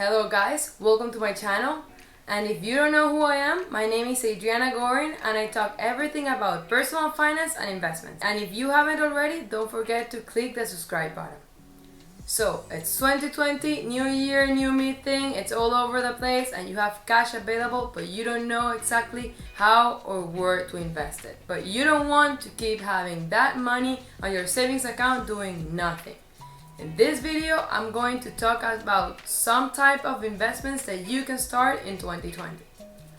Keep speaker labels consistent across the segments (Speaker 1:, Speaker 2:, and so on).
Speaker 1: Hello guys, welcome to my channel. And if you don't know who I am, my name is Adriana Gorin and I talk everything about personal finance and investments. And if you haven't already, don't forget to click the subscribe button. So, it's 2020, new year, new me thing, it's all over the place and you have cash available but you don't know exactly how or where to invest it. But you don't want to keep having that money on your savings account doing nothing. In this video, I'm going to talk about some type of investments that you can start in 2020.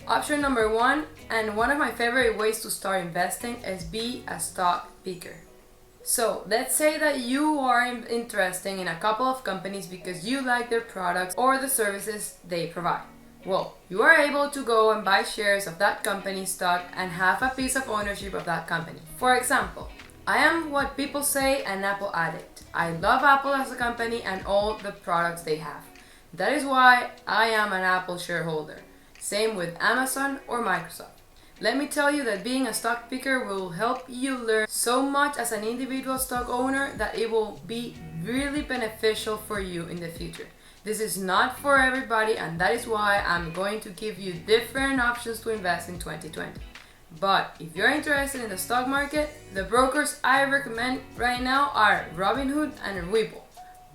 Speaker 1: Option number one, and one of my favorite ways to start investing, is be a stock picker. So let's say that you are interested in a couple of companies because you like their products or the services they provide. Well, you are able to go and buy shares of that company stock and have a piece of ownership of that company. For example, I am what people say an Apple addict. I love Apple as a company and all the products they have. That is why I am an Apple shareholder. Same with Amazon or Microsoft. Let me tell you that being a stock picker will help you learn so much as an individual stock owner that it will be really beneficial for you in the future. This is not for everybody, and that is why I'm going to give you different options to invest in 2020. But if you're interested in the stock market, the brokers I recommend right now are Robinhood and WeBull.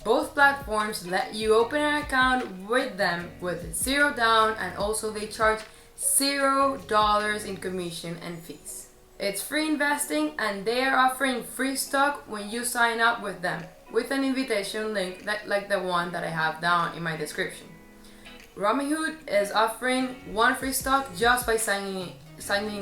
Speaker 1: Both platforms let you open an account with them with zero down, and also they charge $0 in commission and fees. It's free investing and they are offering free stock when you sign up with them with an invitation link like the one that I have down in my description. Robinhood is offering one free stock just by signing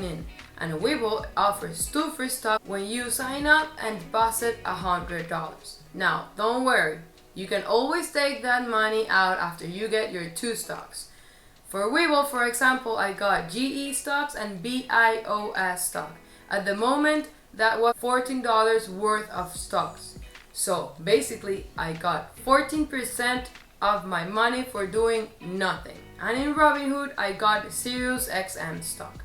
Speaker 1: in, and WeBull offers 2 free stock when you sign up and deposit $100. Now, don't worry, you can always take that money out after you get your 2 stocks. For WeBull, for example, I got GE stocks and BIOS stock. At the moment, that was $14 worth of stocks. So basically, I got 14% of my money for doing nothing. And in Robinhood, I got Sirius XM stock.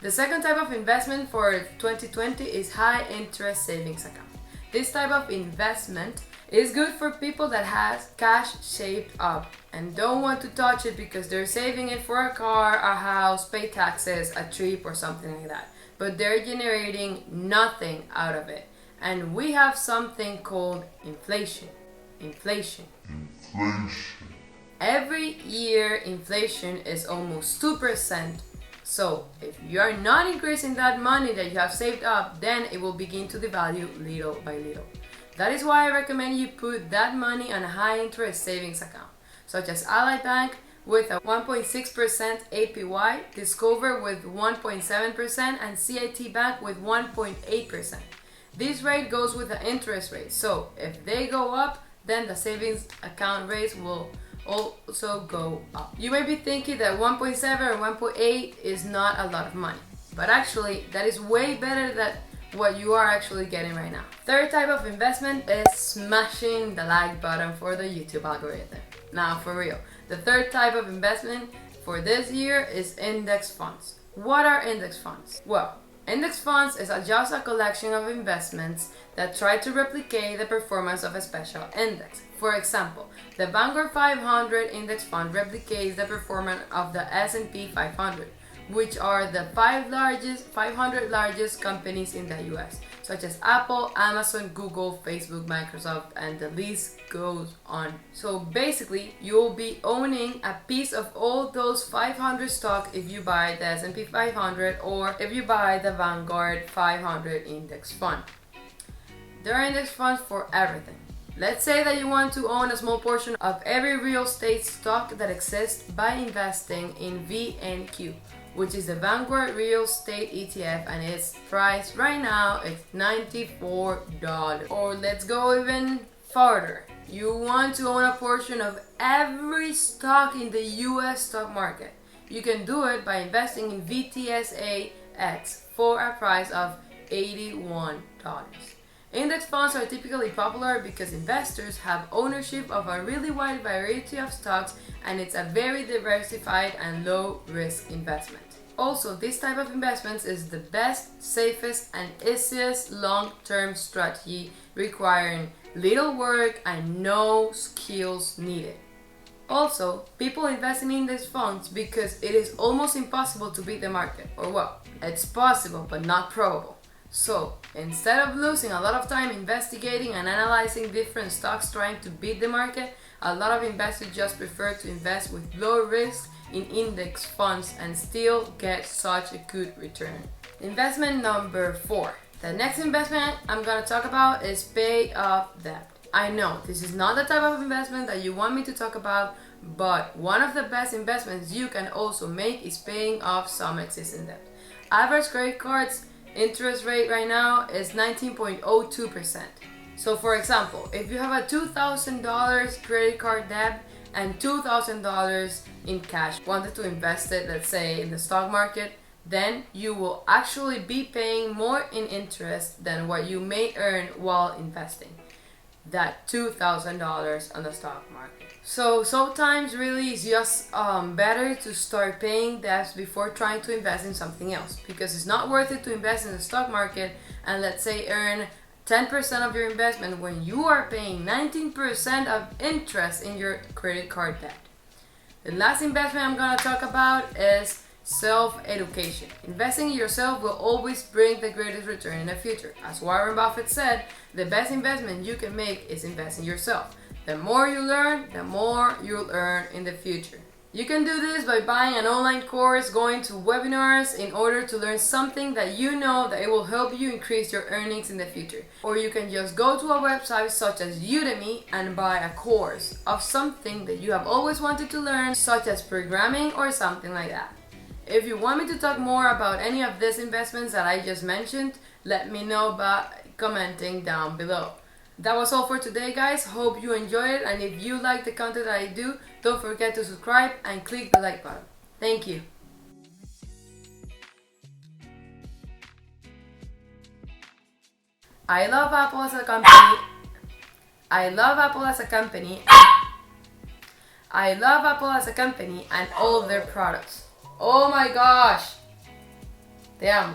Speaker 1: The second type of investment for 2020 is high interest savings account. This type of investment is good for people that has cash saved up and don't want to touch it because they're saving it for a car, a house, pay taxes, a trip or something like that. But they're generating nothing out of it. And we have something called inflation. Every year inflation is almost 2%. So if you are not increasing that money that you have saved up, then it will begin to devalue little by little. That is why I recommend you put that money on a high interest savings account, such as Ally Bank with a 1.6% APY, Discover with 1.7%, and CIT Bank with 1.8%. This rate goes with the interest rate, so if they go up, then the savings account rates will also go up. You may be thinking that 1.7 or 1.8 is not a lot of money, but actually that is way better than what you are actually getting right now. Third type of investment is smashing the like button for the YouTube algorithm. Now for real, the third type of investment for this year is index funds. What are index funds? Well, index funds is just a collection of investments that try to replicate the performance of a special index. For example, the Vanguard 500 index fund replicates the performance of the S&P 500, which are the 500 largest companies in the US, such as Apple, Amazon, Google, Facebook, Microsoft, and the list goes on. So basically, you'll be owning a piece of all those 500 stocks if you buy the S&P 500 or if you buy the Vanguard 500 index fund. There are index funds for everything. Let's say that you want to own a small portion of every real estate stock that exists by investing in VNQ, which is the Vanguard Real Estate ETF, and its price right now is $94. Or let's go even further. You want to own a portion of every stock in the US stock market. You can do it by investing in VTSAX for a price of $81. Index funds are typically popular because investors have ownership of a really wide variety of stocks, and it's a very diversified and low risk investment. Also, this type of investments is the best, safest, and easiest long-term strategy, requiring little work and no skills needed. Also, people invest in index funds because it is almost impossible to beat the market. Or well, it's possible but not probable. So, instead of losing a lot of time investigating and analyzing different stocks trying to beat the market, a lot of investors just prefer to invest with low risk in index funds and still get such a good return. Investment number 4. The next investment I'm going to talk about is pay off debt. I know this is not the type of investment that you want me to talk about, but one of the best investments you can also make is paying off some existing debt. Average credit cards interest rate right now is 19.02%. So for example, if you have a $2,000 credit card debt and $2,000 in cash, wanted to invest it, let's say in the stock market, then you will actually be paying more in interest than what you may earn while investing that $2,000 on the stock market. So sometimes really it's just better to start paying debts before trying to invest in something else, because it's not worth it to invest in the stock market and let's say earn 10% of your investment when you are paying 19% of interest in your credit card debt. The last investment I'm going to talk about is self-education. Investing in yourself will always bring the greatest return in the future. As Warren Buffett said, the best investment you can make is invest in yourself. The more you learn, the more you'll earn in the future. You can do this by buying an online course, going to webinars in order to learn something that you know that it will help you increase your earnings in the future. Or you can just go to a website such as Udemy and buy a course of something that you have always wanted to learn, such as programming or something like that. If you want me to talk more about any of these investments that I just mentioned, let me know by commenting down below. That was all for today, guys. Hope you enjoyed it, and if you like the content that I do, don't forget to subscribe and click the like button. Thank you. I love Apple as a company. I love Apple as a company. I love Apple as a company and all of their products. Oh my gosh. Te amo.